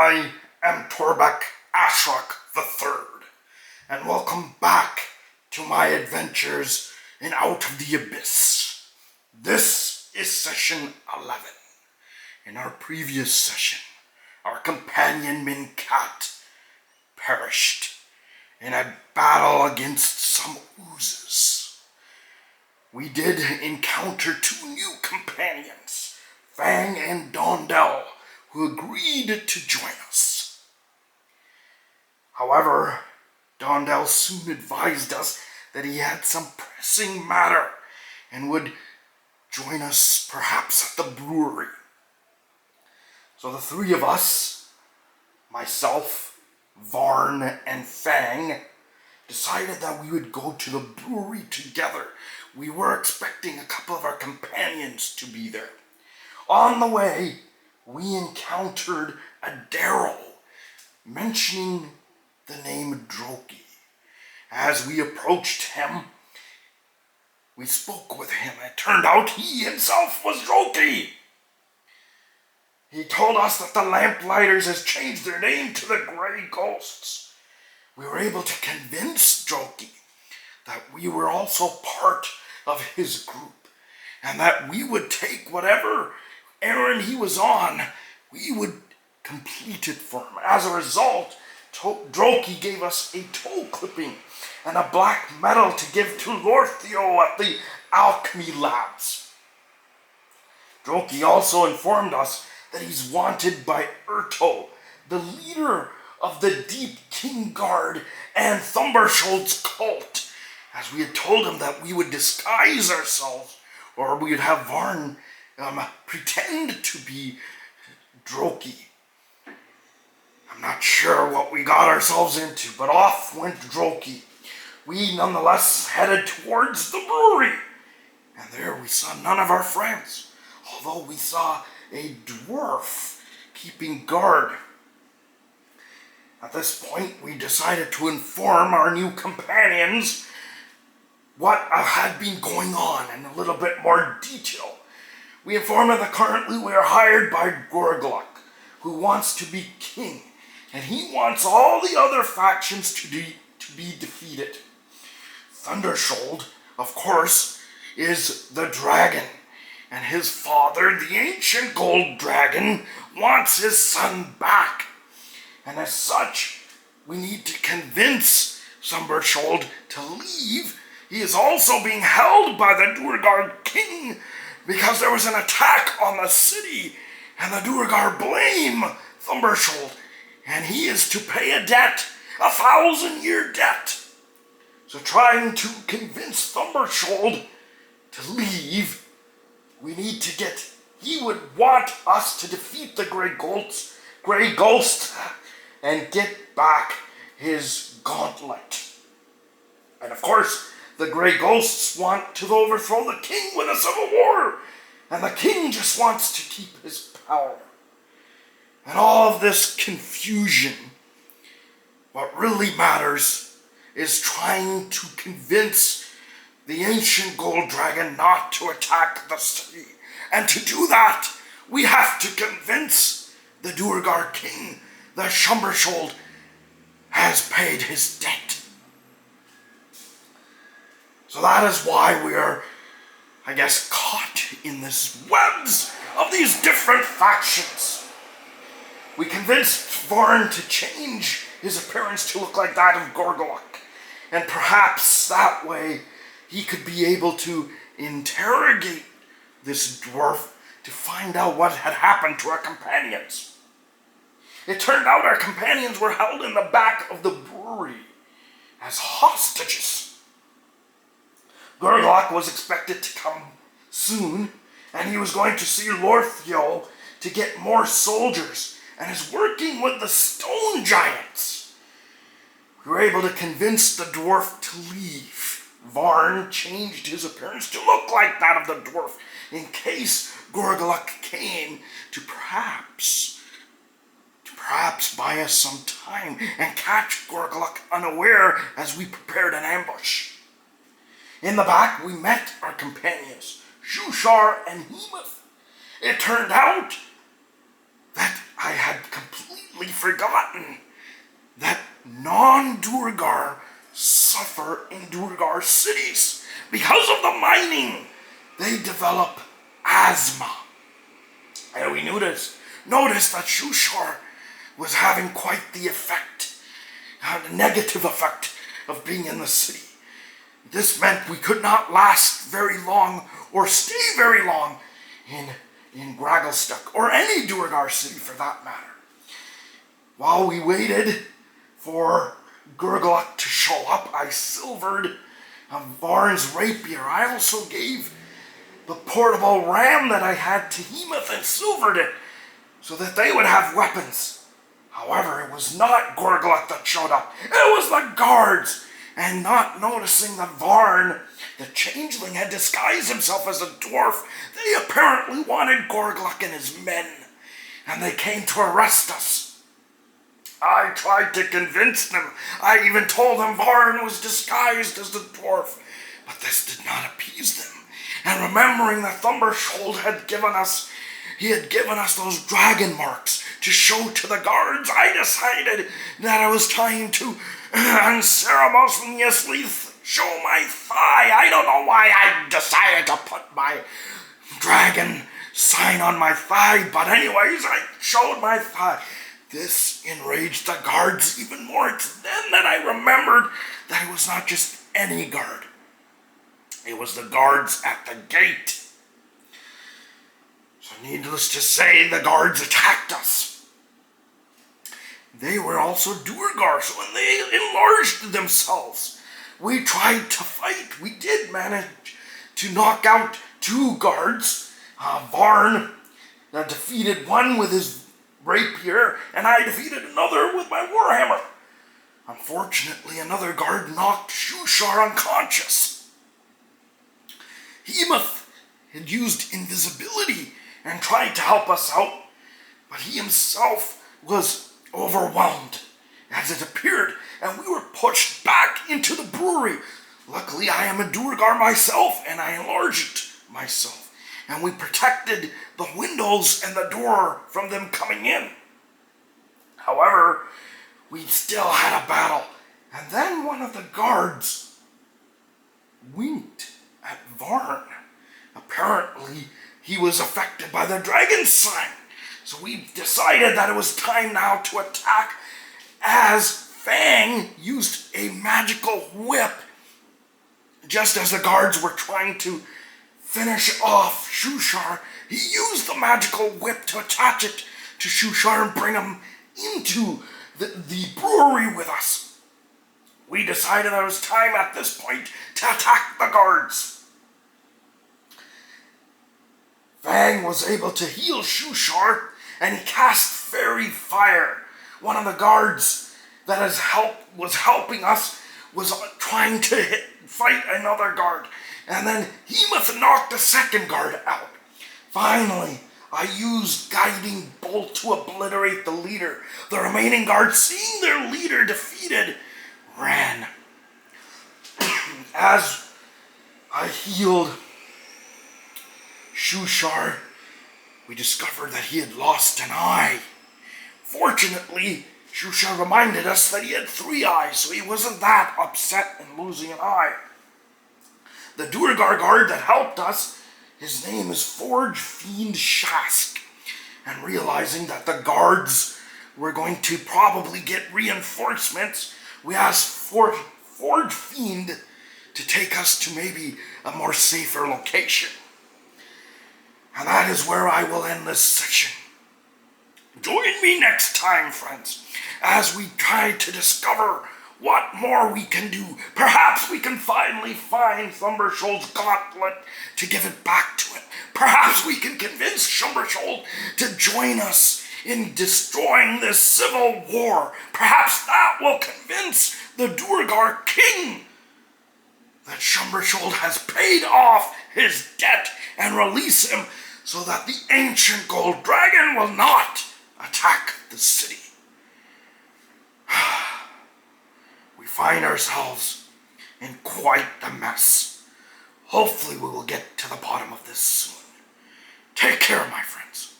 I am Torbeck Ashrock III, and welcome back to my adventures in Out of the Abyss. This is session 11. In our previous session, our companion Mincat perished in a battle against some oozes. We did encounter two new companions, Fang and Dondhel, who agreed to join us. However, Dondhel soon advised us that he had some pressing matter and would join us perhaps at the brewery. So the three of us, myself, Varn, and Fang, decided that we would go to the brewery together. We were expecting a couple of our companions to be there. On the way, we encountered a Daryl mentioning the name Droki. As we approached him, we spoke with him. It turned out he himself was Droki. He told us that the Lamplighters has changed their name to the Grey Ghosts. We were able to convince Droki that we were also part of his group and that we would take whatever errand he was on, we would complete it for him. As a result, Droki gave us a toe clipping and a black medal to give to Lorthio at the Alchemy Labs. Droki also informed us that he's wanted by Urto, the leader of the Deep King Guard and Thumbershold's cult, as we had told him that we would disguise ourselves, or we would have Varn pretend to be Droki. I'm not sure what we got ourselves into, but off went Droki. We nonetheless headed towards the brewery, and there we saw none of our friends, although we saw a dwarf keeping guard. At this point, we decided to inform our new companions what had been going on in a little bit more detail. We informed them that currently we are hired by Gorglok, who wants to be king, and he wants all the other factions to be defeated. Thundershold, of course, is the dragon, and his father, the ancient gold dragon, wants his son back. And as such, we need to convince Thundershold to leave. He is also being held by the Duergar king because there was an attack on the city, and the Duergar blame Thundershold, and he is to pay a debt, 1,000-year debt. So trying to convince Thundershold to leave, we need to he would want us to defeat the Grey Ghost, and get back his gauntlet. And of course, the Grey Ghosts want to overthrow the king with a civil war, and the king just wants to keep his power. And all of this confusion, what really matters is trying to convince the ancient gold dragon not to attack the city. And to do that, we have to convince the Duergar king that Thundershold has paid his debt. So that is why we are, caught in this webs of these different factions. We convinced Varn to change his appearance to look like that of Gorglok, and perhaps that way he could be able to interrogate this dwarf to find out what had happened to our companions. It turned out our companions were held in the back of the brewery as hostages. Gorglok was expected to come soon, and he was going to see Lorthio to get more soldiers, and is working with the stone giants. We were able to convince the dwarf to leave. Varn changed his appearance to look like that of the dwarf, in case Gorglok came to perhaps buy us some time and catch Gorglok unaware as we prepared an ambush. In the back, we met our companions, Shushar and Hemoth. It turned out that I had completely completely forgotten that non-Duergar suffer in Duergar cities. Because of the mining, they develop asthma. And we noticed that Shushar was having quite the effect, the negative effect of being in the city. This meant we could not last very long or stay very long in Gragglestuck or any Duergar city for that matter. While we waited for Gurgluk to show up, I silvered Varn's rapier. I also gave the portable ram that I had to Hemoth and silvered it so that they would have weapons. However, it was not Gurgluk that showed up. It was the guards. And not noticing that Varn, the Changeling, had disguised himself as a dwarf, they apparently wanted Gurgluk and his men, and they came to arrest us. I tried to convince them. I even told them Varn was disguised as the dwarf, but this did not appease them. And remembering that Thumbershold had given us those dragon marks to show to the guards, I decided that it was time to unceremoniously show my thigh. I don't know why I decided to put my dragon sign on my thigh, but anyways, I showed my thigh. This enraged the guards even more. It's then that I remembered that it was not just any guard. It was the guards at the gate. So needless to say, the guards attacked us. They were also Duergar, so when they enlarged themselves, we tried to fight. We did manage to knock out 2 guards. Varn defeated one with his rapier, and I defeated another with my warhammer. Unfortunately, another guard knocked Shushar unconscious. Hemoth had used invisibility and tried to help us out, but he himself was overwhelmed as it appeared, and we were pushed back into the brewery. Luckily, I am a Duergar myself, and I enlarged it myself, and we protected the windows and the door from them coming in. However, we still had a battle, and then one of the guards winked at Varn. Apparently, he was affected by the dragon sign. So we decided that it was time now to attack, as Fang used a magical whip just as the guards were trying to finish off Shushar. He used the magical whip to attach it to Shushar and bring him into the brewery with us. We decided it was time at this point to attack the guards. Fang was able to heal Shushar, and he cast Fairy Fire. One of the guards that was helping us was trying to fight another guard, and then Hemoth knocked the second guard out. Finally, I used Guiding Bolt to obliterate the leader. The remaining guards, seeing their leader defeated, ran. As I healed Shushar, we discovered that he had lost an eye. Fortunately, Shushar reminded us that he had 3 eyes, so he wasn't that upset in losing an eye. The Duergar guard that helped us, his name is Forge Fiend Shask, and realizing that the guards were going to probably get reinforcements, we asked Forge Fiend to take us to maybe a more safer location. And that is where I will end this session. Join me next time, friends, as we try to discover what more we can do. Perhaps we can finally find Thumbershold's gauntlet to give it back to him. Perhaps we can convince Thumbershold to join us in destroying this civil war. Perhaps that will convince the Duergar king that Thumbershold has paid off his debt and release him so that the ancient gold dragon will not attack the city. We find ourselves in quite the mess. Hopefully we will get to the bottom of this soon. Take care, my friends.